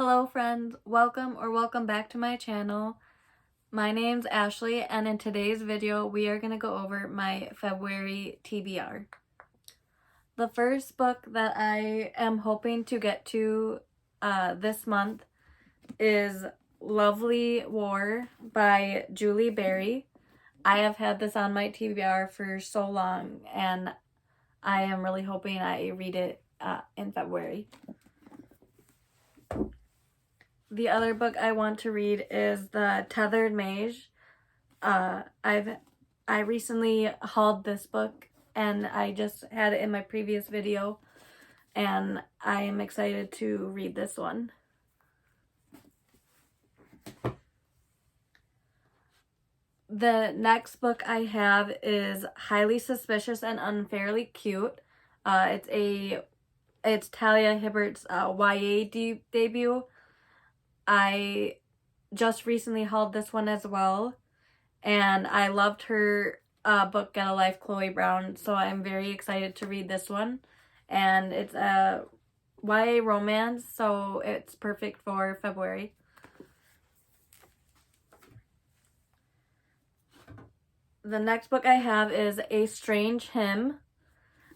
Hello friends, welcome back to my channel. My name's Ashley and in today's video we are going to go over my February TBR. The first book that I am hoping to get to this month is Lovely War by Julie Berry. I have had this on my TBR for so long and I am really hoping I read it in February. The other book I want to read is The Tethered Mage. I recently hauled this book and I just had it in my previous video and I am excited to read this one. The next book I have is Highly Suspicious and Unfairly Cute. It's Talia Hibbert's YA debut. I just recently hauled this one as well, and I loved her book Get a Life, Chloe Brown, so I'm very excited to read this one. And it's a YA romance, so it's perfect for February. The next book I have is A Strange Hymn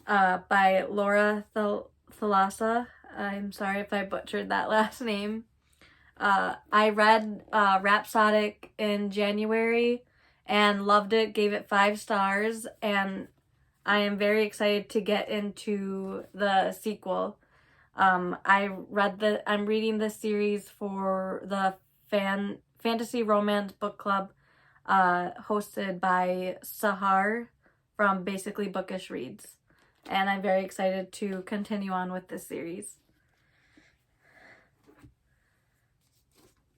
by Laura Thalassa. I'm sorry if I butchered that last name. I read Rhapsodic in January and loved it, gave it 5 stars, and I am very excited to get into the sequel. I'm reading the series for the Fantasy Romance Book Club hosted by Sahar from Basically Bookish Reads, and I'm very excited to continue on with this series.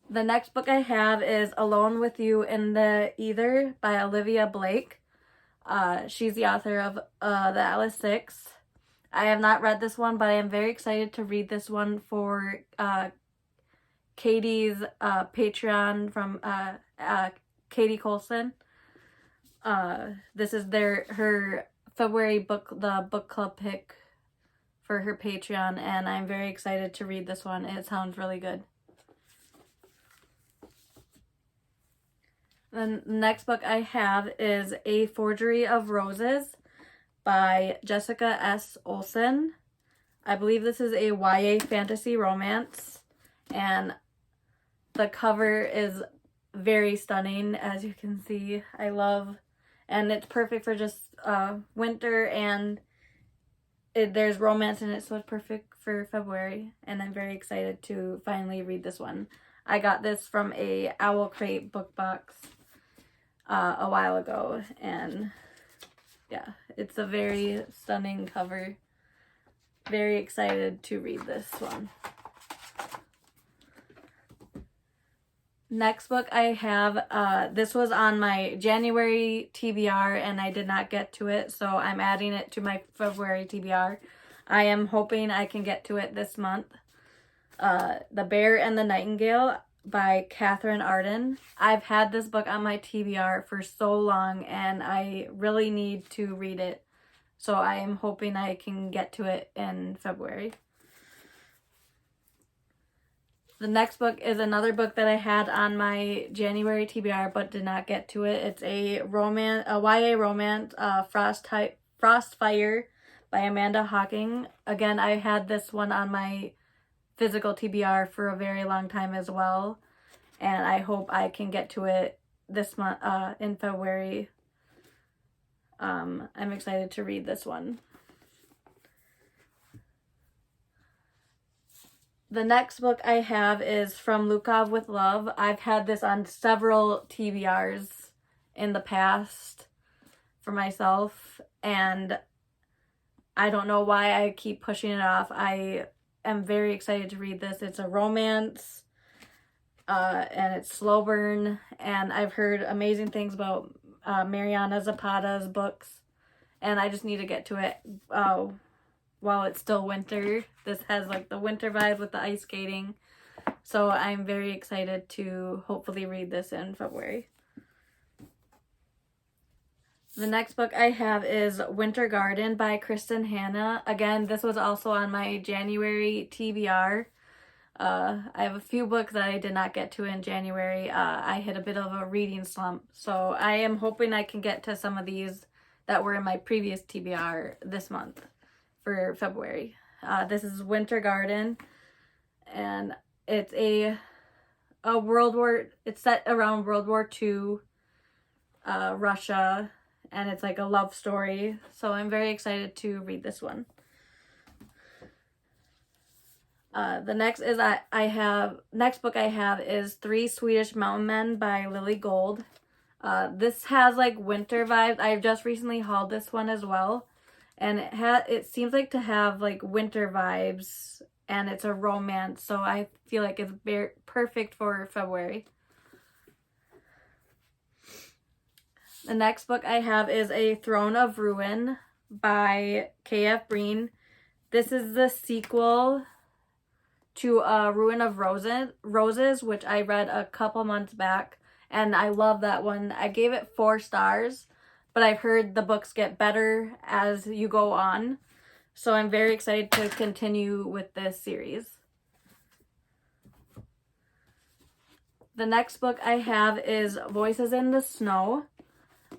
The next book I have is Alone with You in the Ether by Olivia Blake. She's the author of The Alice 6. I have not read this one, but I am very excited to read this one for Katie's Patreon from Katie Colson. This is her February book club pick for her Patreon, and I'm very excited to read this one. It sounds really good. The next book I have is A Forgery of Roses by Jessica S. Olsen. I believe this is a YA fantasy romance, and the cover is very stunning, as you can see. And it's perfect for just winter, and there's romance in it, so it's perfect for February, and I'm very excited to finally read this one. I got this from a Owl Crate book box a while ago, and yeah, it's a very stunning cover. Very excited to read this one. Next book I have, this was on my January TBR and I did not get to it, so I'm adding it to my February TBR. I am hoping I can get to it this month. The Bear and the Nightingale by Catherine Arden. I've had this book on my TBR for so long and I really need to read it, so I am hoping I can get to it in February. The next book is another book that I had on my January TBR but did not get to it. It's a YA romance, Frostfire by Amanda Hocking. Again, I had this one on my physical TBR for a very long time as well, and I hope I can get to it this month in February. I'm excited to read this one. The next book I have is From Lukov with Love. I've had this on several TBRs in the past for myself, and I don't know why I keep pushing it off. I am very excited to read this. It's a romance, and it's slow burn, and I've heard amazing things about Mariana Zapata's books, and I just need to get to it while it's still winter. This has like the winter vibe with the ice skating, so I'm very excited to hopefully read this in February. The next book I have is Winter Garden by Kristen Hanna. Again, this was also on my January TBR. I have a few books that I did not get to in January. I hit a bit of a reading slump, so I am hoping I can get to some of these that were in my previous TBR this month for February. This is Winter Garden, and it's it's set around World War II, Russia, and it's like a love story, so I'm very excited to read this one. The next book I have is Three Swedish Mountain Men by Lily Gold. This has like winter vibes. I've just recently hauled this one as well, and it seems like to have like winter vibes, and it's a romance, so I feel like it's very perfect for February. The next book I have is A Throne of Ruin by K.F. Breene. This is the sequel to Ruin of Roses, which I read a couple months back, and I love that one. I gave it 4 stars, but I've heard the books get better as you go on, so I'm very excited to continue with this series. The next book I have is Voices in the Snow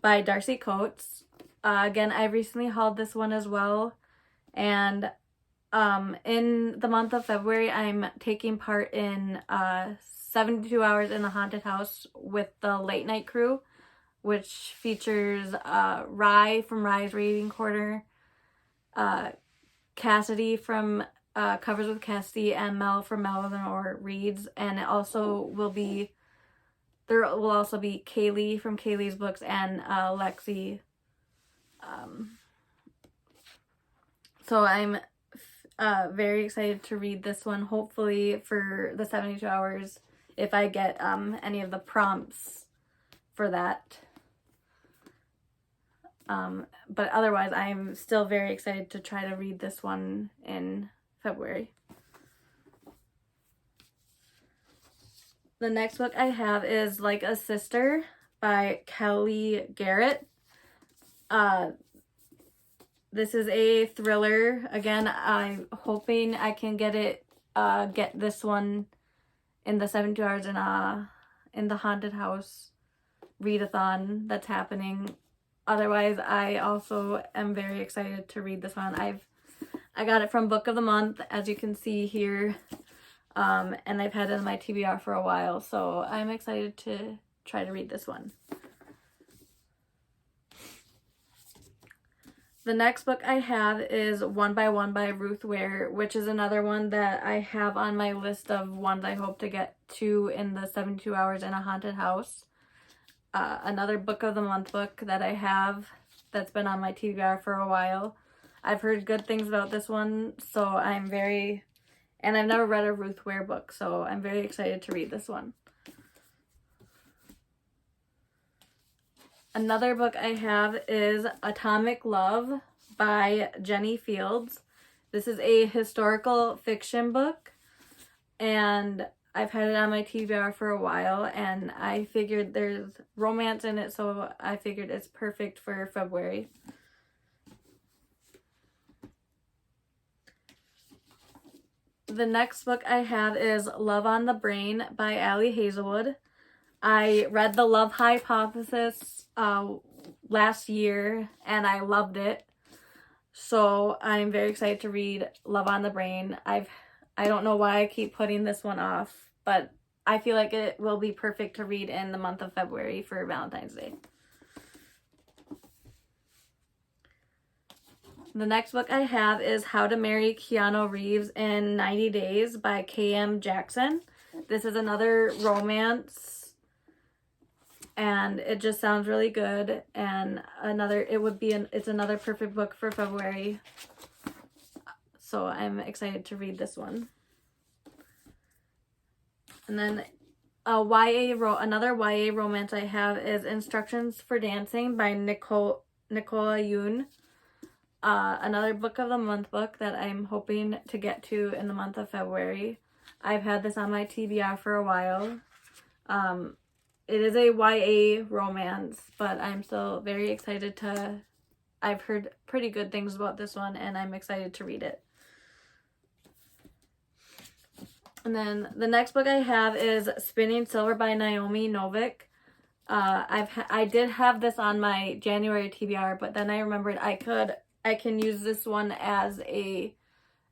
by Darcy Coates. Again, I recently hauled this one as well, and in the month of February, I'm taking part in 72 Hours in the Haunted House with the Late Night Crew, which features Rye from Rye's Reading Corner, Cassidy from Covers with Cassidy, and Mel from Mel Reads, and there will also be Kaylee from Kaylee's Books and Lexi. So I'm very excited to read this one, hopefully for the 72 hours, if I get any of the prompts for that. But otherwise, I'm still very excited to try to read this one in February. The next book I have is Like a Sister by Kelly Garrett. This is a thriller. Again, I'm hoping I can get this one in the 72 hours in the haunted house readathon that's happening. Otherwise, I also am very excited to read this one. I got it from Book of the Month, as you can see here, and I've had it in my TBR for a while, so I'm excited to try to read this one. The next book I have is One by One by Ruth Ware, which is another one that I have on my list of ones I hope to get to in the 72 hours in a haunted house. Another Book of the Month book that I have that's been on my TBR for a while. I've heard good things about this one, so and I've never read a Ruth Ware book, so I'm very excited to read this one. Another book I have is Atomic Love by Jenny Fields. This is a historical fiction book, and I've had it on my TBR for a while, and I figured there's romance in it, so I figured it's perfect for February. The next book I have is Love on the Brain by Allie Hazelwood. I read The Love Hypothesis last year, and I loved it. So I'm very excited to read Love on the Brain. I don't know why I keep putting this one off, but I feel like it will be perfect to read in the month of February for Valentine's Day. The next book I have is How to Marry Keanu Reeves in 90 Days by K.M. Jackson. This is another romance, and it just sounds really good, and it's another perfect book for February. So I'm excited to read this one. And then another YA romance I have is Instructions for Dancing by Nicola Yoon. Another Book of the Month book that I'm hoping to get to in the month of February. I've had this on my TBR for a while. It is a YA romance, but I'm still very excited I've heard pretty good things about this one, and I'm excited to read it. And then the next book I have is Spinning Silver by Naomi Novik. I did have this on my January TBR, but then I remembered I can use this one as a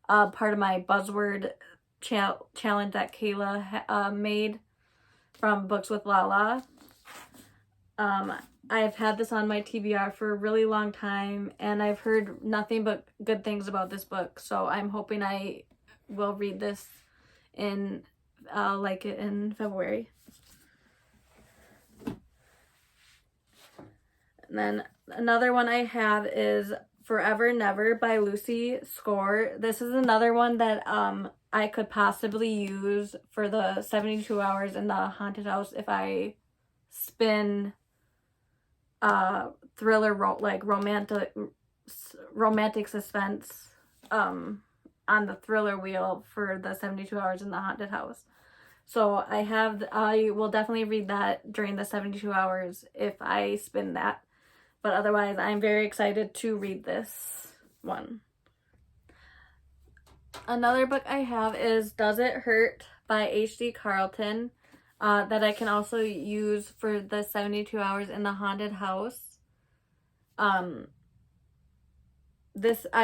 part of my buzzword challenge that Kayla made from Books with Lala. I've had this on my TBR for a really long time, and I've heard nothing but good things about this book, so I'm hoping I will read this in like it in February. And then another one I have is Forever Never by Lucy Score. This is another one that I could possibly use for the 72 hours in the haunted house if I spin thriller like romantic suspense on the thriller wheel for the 72 hours in the haunted house. So I will definitely read that during the 72 hours if I spin that. But otherwise, I'm very excited to read this one. Another book I have is Does It Hurt by H.D. Carlton that I can also use for the 72 hours in the haunted house. I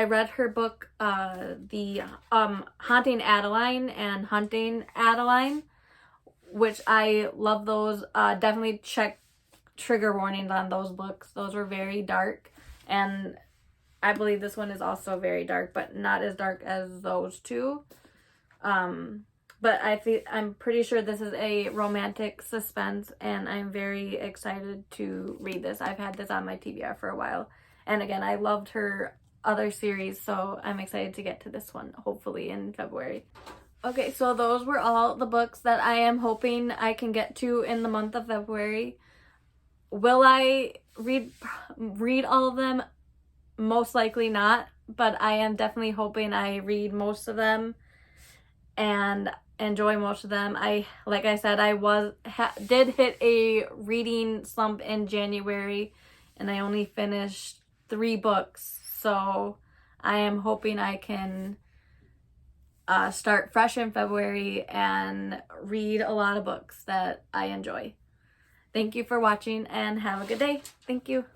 read her book, the Haunting Adeline and Hunting Adeline, which I love those. Definitely check trigger warnings on those books. Those were very dark, and I believe this one is also very dark, but not as dark as those two. But I'm pretty sure this is a romantic suspense, and I'm very excited to read this. I've had this on my TBR for a while, and again, I loved her other series, so I'm excited to get to this one, hopefully in February. Okay, so those were all the books that I am hoping I can get to in the month of February. Will I read all of them? Most likely not, but I am definitely hoping I read most of them and enjoy most of them. Like I said, I did hit a reading slump in January, and I only finished 3 books, so I am hoping I can start fresh in February and read a lot of books that I enjoy. Thank you for watching and have a good day. Thank you.